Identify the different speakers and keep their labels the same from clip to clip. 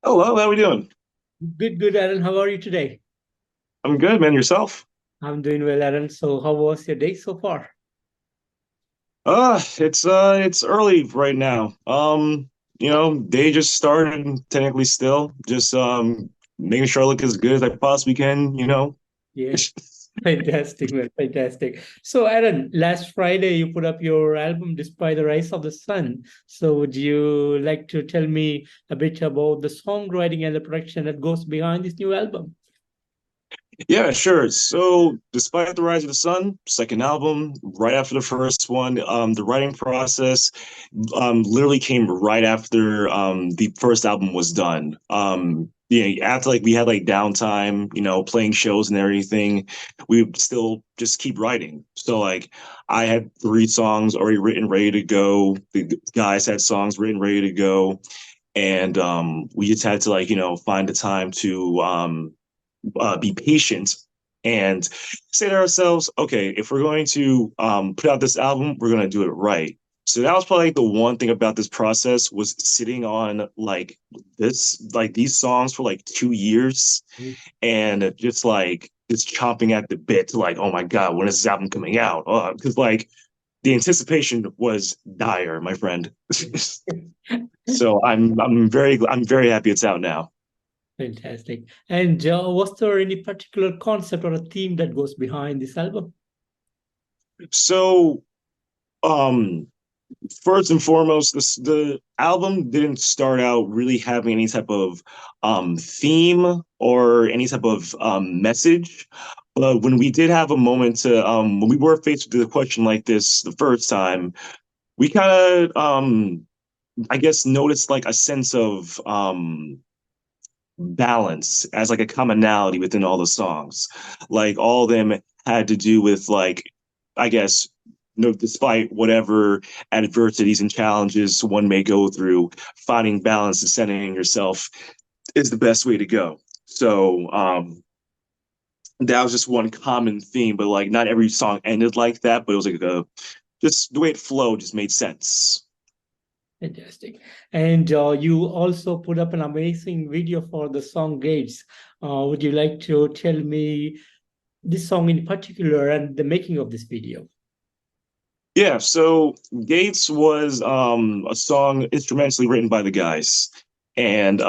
Speaker 1: Hello, how we doing?
Speaker 2: Good, good, Aaron. How are you today?
Speaker 1: I'm good, man. Yourself?
Speaker 2: I'm doing well, Aaron. So, how was your day so far?
Speaker 1: It's early right now. Day just started technically still. Just making sure I look as good as I possibly can.
Speaker 2: Yeah, fantastic, man. Fantastic. So, Aaron, last Friday you put up your album Despite the Rise of the Sun. So, would you like to tell me a bit about the songwriting and the production that goes behind this new album?
Speaker 1: Yeah, sure. So, despite the Rise of the Sun, second album, right after the first one, the writing process literally came right after the first album was done. After like we had like downtime, playing shows and everything, we would still just keep writing. So like I had three songs already written, ready to go. The guys had songs written, ready to go. And we just had to like, find the time to be patient and say to ourselves, okay, if we're going to put out this album, we're going to do it right. So that was probably like the one thing about this process was sitting on like these songs for like 2 years and just chomping at the bit to like, oh my God, when is this album coming out? Because like the anticipation was dire, my friend. So I'm very happy it's out now.
Speaker 2: Fantastic. And was there any particular concept or a theme that goes behind this album?
Speaker 1: So um first and foremost, the album didn't start out really having any type of theme or any type of message. But when we did have a moment to when we were faced with a question like this the first time, we kind of I guess noticed like a sense of balance as like a commonality within all the songs. Like all of them had to do with like, I guess, despite whatever adversities and challenges one may go through, finding balance and centering yourself is the best way to go. So that was just one common theme, but like not every song ended like that, but it was like just the way it flowed just made sense.
Speaker 2: Fantastic. And you also put up an amazing video for the song Gates. Would you like to tell me this song in particular and the making of this video?
Speaker 1: Yeah, so Gates was a song instrumentally written by the guys. And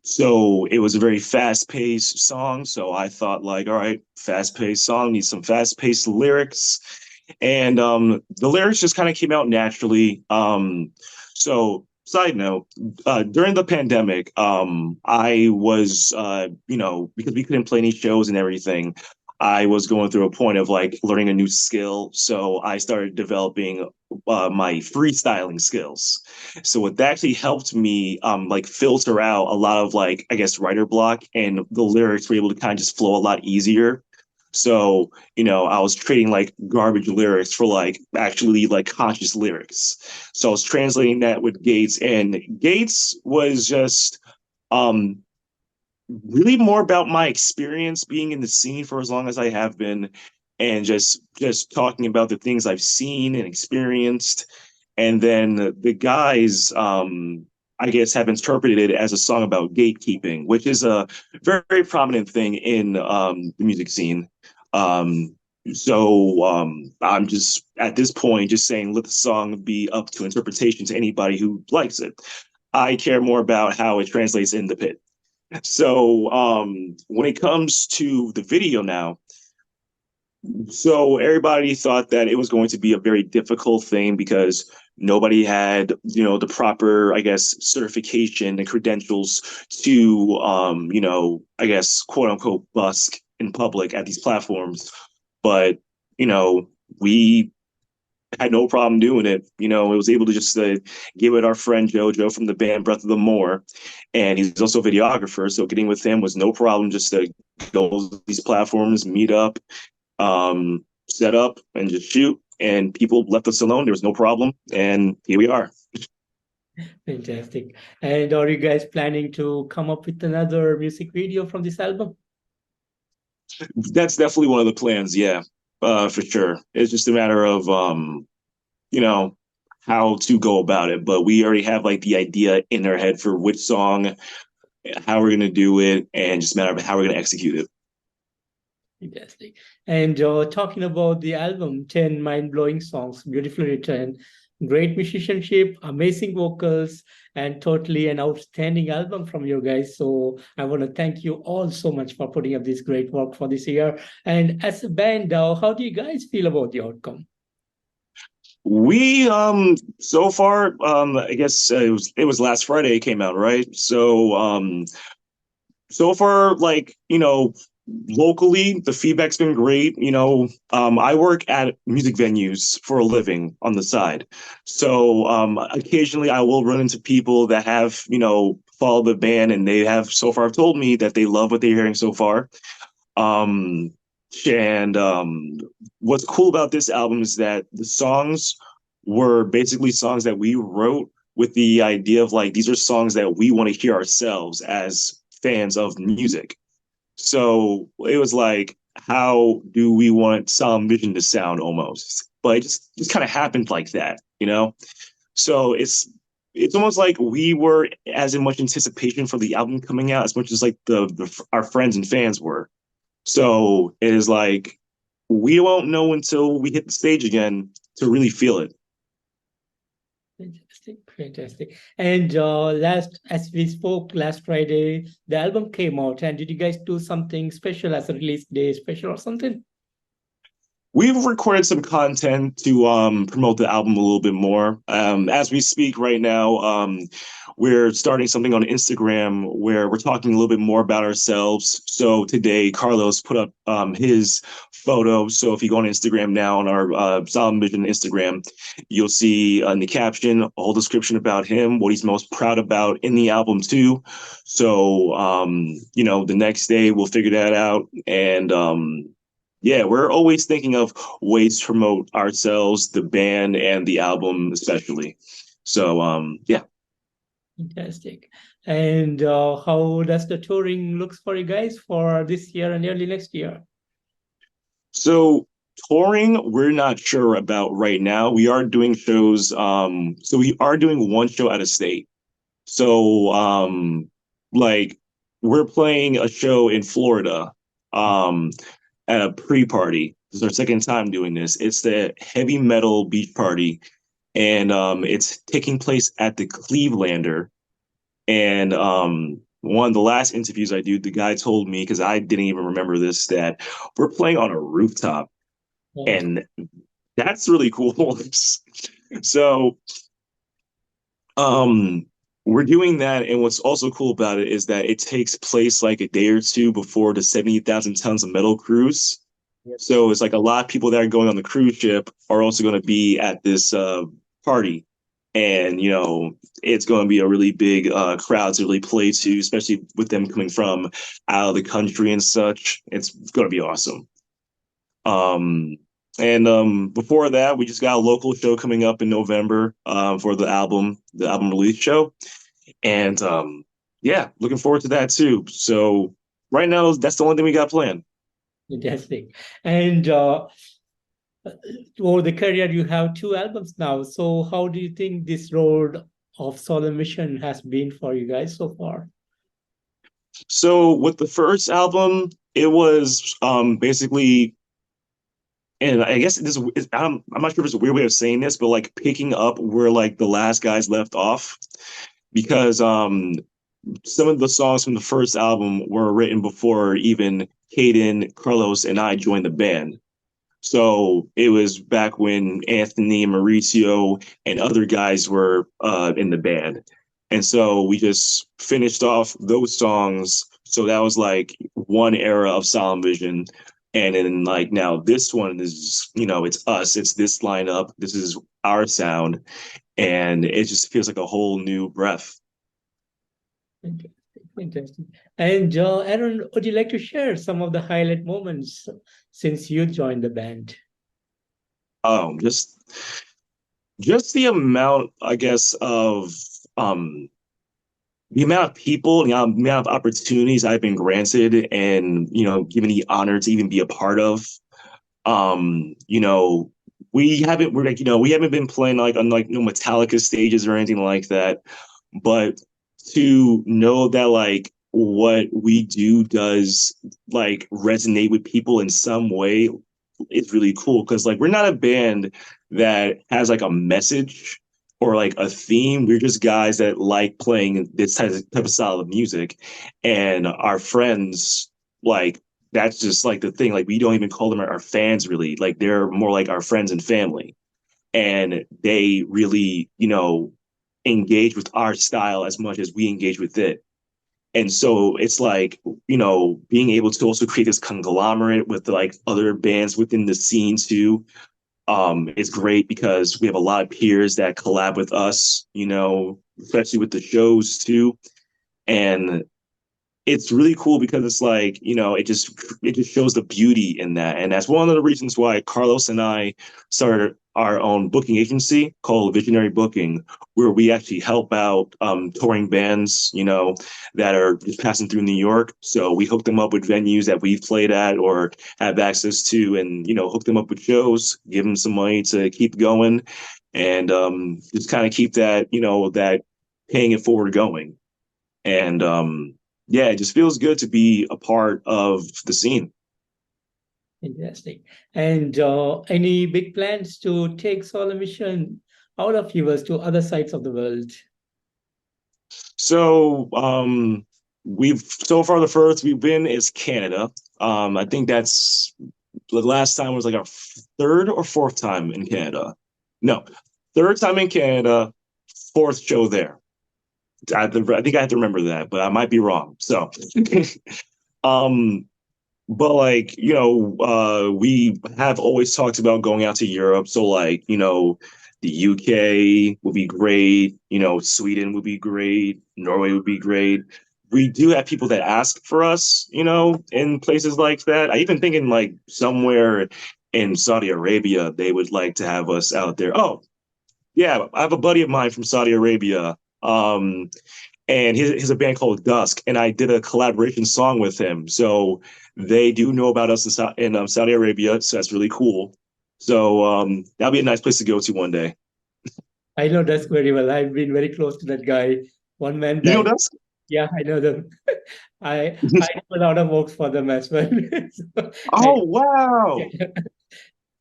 Speaker 1: so it was a very fast-paced song. So I thought like, all right, fast-paced song, needs some fast-paced lyrics. And the lyrics just kind of came out naturally. So side note, during the pandemic, I was because we couldn't play any shows and everything, I was going through a point of like learning a new skill. So I started developing my freestyling skills. So it actually helped me like filter out a lot of like, I guess, writer block, and the lyrics were able to kind of just flow a lot easier. So, I was trading like garbage lyrics for like actually like conscious lyrics. So I was translating that with Gates, and Gates was just um really more about my experience being in the scene for as long as I have been, and just talking about the things I've seen and experienced. And then the guys I guess have interpreted it as a song about gatekeeping, which is a very, very prominent thing in the music scene. Um I'm just at this point just saying let the song be up to interpretation to anybody who likes it. I care more about how it translates in the pit. So when it comes to the video now, so everybody thought that it was going to be a very difficult thing because nobody had, the proper, I guess, certification and credentials to, I guess, quote unquote, busk in public at these platforms. But, you know, we had no problem doing it. It was able to just give it our friend Jojo from the band Breath of the Moor, and he's also a videographer. So getting with him was no problem. Just to go to these platforms, meet up, set up, and just shoot. And people left us alone. There was no problem, and here we are.
Speaker 2: Fantastic. And are you guys planning to come up with another music video from this album?
Speaker 1: That's definitely one of the plans. Yeah, for sure. It's just a matter of you know, how to go about it. But we already have like the idea in our head for which song how we're gonna do it, and just a matter of how we're gonna execute it.
Speaker 2: Fantastic. And talking about the album, 10 mind-blowing songs, beautifully written, great musicianship, amazing vocals, and totally an outstanding album from you guys. So I want to thank you all so much for putting up this great work for this year. And as a band, how do you guys feel about the outcome?
Speaker 1: We so far I guess it was last Friday it came out, right? So far, like, locally, the feedback's been great. I work at music venues for a living on the side. So occasionally I will run into people that have, followed the band, and they have so far told me that they love what they're hearing so far. Um, and what's cool about this album is that the songs were basically songs that we wrote with the idea of like, these are songs that we want to hear ourselves as fans of music. So it was like, how do we want Solemn Vision to sound almost? But it just kind of happened like that. So it's almost like we were as in much anticipation for the album coming out as much as like the our friends and fans were. So it is like we won't know until we hit the stage again to really feel it.
Speaker 2: Fantastic, fantastic. And as we spoke last Friday, the album came out. And did you guys do something special as a release day special or something?
Speaker 1: We've recorded some content to promote the album a little bit more. As we speak right now, we're starting something on Instagram where we're talking a little bit more about ourselves. So today, Carlos put up his photo. So if you go on Instagram now on our Solemn Vision Instagram, you'll see in the caption a whole description about him, what he's most proud about in the album too. So the next day we'll figure that out, and yeah, we're always thinking of ways to promote ourselves, the band, and the album, especially. So, yeah.
Speaker 2: Fantastic. And how does the touring looks for you guys for this year and early next year?
Speaker 1: So, touring, we're not sure about right now. We are doing shows. So we are doing one show out of state. So, like, we're playing a show in Florida, at a pre-party. This is our second time doing this. It's the heavy metal beach party, and it's taking place at the Clevelander. And one of the last interviews I do, the guy told me, because I didn't even remember this, that we're playing on a rooftop,
Speaker 2: Oh,
Speaker 1: and that's really cool. So um, we're doing that, and what's also cool about it is that it takes place like a day or two before the 70,000 tons of metal cruise. So it's like a lot of people that are going on the cruise ship are also going to be at this party. And, it's going to be a really big crowd to really play to, especially with them coming from out of the country and such. It's going to be awesome. Um, and before that, we just got a local show coming up in November for the album release show. And yeah, looking forward to that too. So right now, that's the only thing we got planned.
Speaker 2: fantastic. And over the career, you have two albums now. So how do you think this road of Solemn Mission has been for you guys so far?
Speaker 1: So with the first album, it was basically, and I guess this is, I'm not sure if it's a weird way of saying this, but like picking up where like the last guys left off, because some of the songs from the first album were written before even Hayden, Carlos, and I joined the band. So it was back when Anthony, Mauricio, and other guys were in the band. And so we just finished off those songs. So that was like one era of Solemn Vision. And then like now this one is, it's us, it's this lineup, this is our sound. And it just feels like a whole new breath.
Speaker 2: Fantastic, fantastic. And Aaron, would you like to share some of the highlight moments since you joined the band?
Speaker 1: Um, just just the amount, I guess, of um the amount of people, the amount of opportunities I've been granted and, given the honor to even be a part of. Um, you know, we haven't been playing like on like no Metallica stages or anything like that. But to know that like what we do does like resonate with people in some way is really cool because like we're not a band that has like a message or like a theme. We're just guys that like playing this type of style of music, and our friends like that's just like the thing. Like we don't even call them our fans really. Like they're more like our friends and family, and they really engage with our style as much as we engage with it. And so it's like, being able to also create this conglomerate with like other bands within the scene too, is great because we have a lot of peers that collab with us, especially with the shows too. And it's really cool because it's like it just shows the beauty in that, and that's one of the reasons why Carlos and I started our own booking agency called Visionary Booking, where we actually help out touring bands that are just passing through New York. So we hook them up with venues that we've played at or have access to, and hook them up with shows, give them some money to keep going, and just kind of keep that that paying it forward going. And yeah, it just feels good to be a part of the scene.
Speaker 2: Fantastic. And any big plans to take Solemn Vision out of US to other sides of the world?
Speaker 1: So we've so far the furthest we've been is Canada. I think that's the last time was like our third or fourth time in Canada. No, third time in Canada, fourth show there. I think I have to remember that, but I might be wrong. So um but like we have always talked about going out to Europe, so like the UK would be great, Sweden would be great, Norway would be great. We do have people that ask for us, in places like that. I even think in like somewhere in Saudi Arabia they would like to have us out there. Oh yeah, I have a buddy of mine from Saudi Arabia, and he has a band called Dusk, and I did a collaboration song with him. So they do know about us in Saudi Arabia, so that's really cool. So that'll be a nice place to go to one day.
Speaker 2: I know Dusk very well. I've been very close to that guy, one man
Speaker 1: You know
Speaker 2: band.
Speaker 1: Dusk?
Speaker 2: Yeah, I know them. I do a lot of works for them as well. So I
Speaker 1: Oh wow.
Speaker 2: yeah,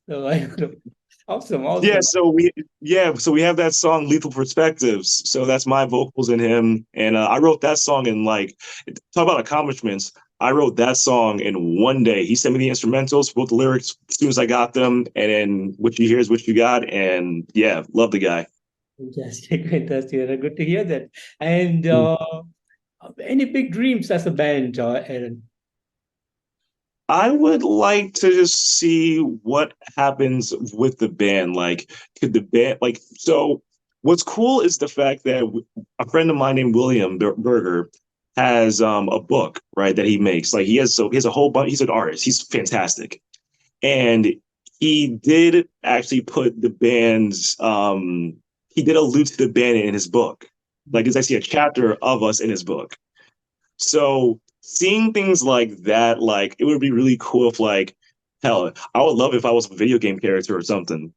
Speaker 2: so I know. Awesome,
Speaker 1: Yeah,
Speaker 2: awesome.
Speaker 1: so we have that song Lethal Perspectives. So that's my vocals in him. And I wrote that song in like talk about accomplishments. I wrote that song in one day. He sent me the instrumentals, wrote the lyrics as soon as I got them, and then what you hear is what you got. And yeah, love the guy.
Speaker 2: Fantastic, fantastic. Good to hear that. And any big dreams as a band, Aaron?
Speaker 1: I would like to just see what happens with the band. Like, could the band so? What's cool is the fact that a friend of mine named William Berger has a book right that he makes. Like he has a whole bunch. He's an artist. He's fantastic, and he did actually put the band's he did allude to the band in his book. Like there's actually a chapter of us in his book. So seeing things like that, like it would be really cool if like hell, I would love if I was a video game character or something,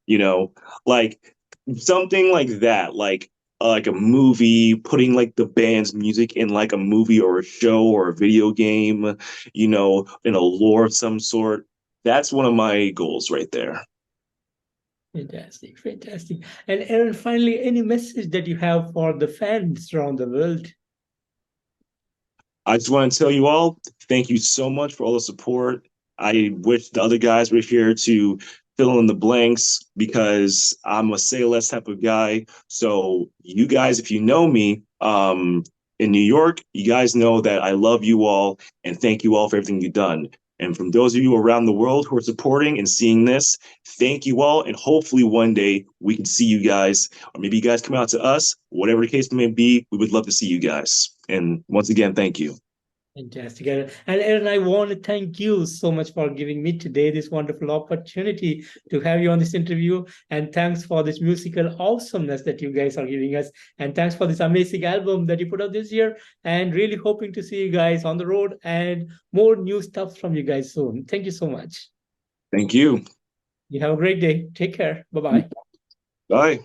Speaker 1: like something like that, like a movie, putting like the band's music in like a movie or a show or a video game, in a lore of some sort. That's one of my goals right there.
Speaker 2: Fantastic, fantastic. And Aaron, finally, any message that you have for the fans around the world?
Speaker 1: I just want to tell you all, thank you so much for all the support. I wish the other guys were here to fill in the blanks because I'm a say less type of guy. So you guys, if you know me, in New York, you guys know that I love you all and thank you all for everything you've done. And from those of you around the world who are supporting and seeing this, thank you all. And hopefully one day we can see you guys, or maybe you guys come out to us, whatever the case may be, we would love to see you guys. And once again, thank you.
Speaker 2: Fantastic, Aaron. And Aaron, I want to thank you so much for giving me today this wonderful opportunity to have you on this interview. And thanks for this musical awesomeness that you guys are giving us. And thanks for this amazing album that you put out this year. And really hoping to see you guys on the road and more new stuff from you guys soon. Thank you so much.
Speaker 1: Thank you.
Speaker 2: You have a great day. Take care. Bye bye.
Speaker 1: Bye.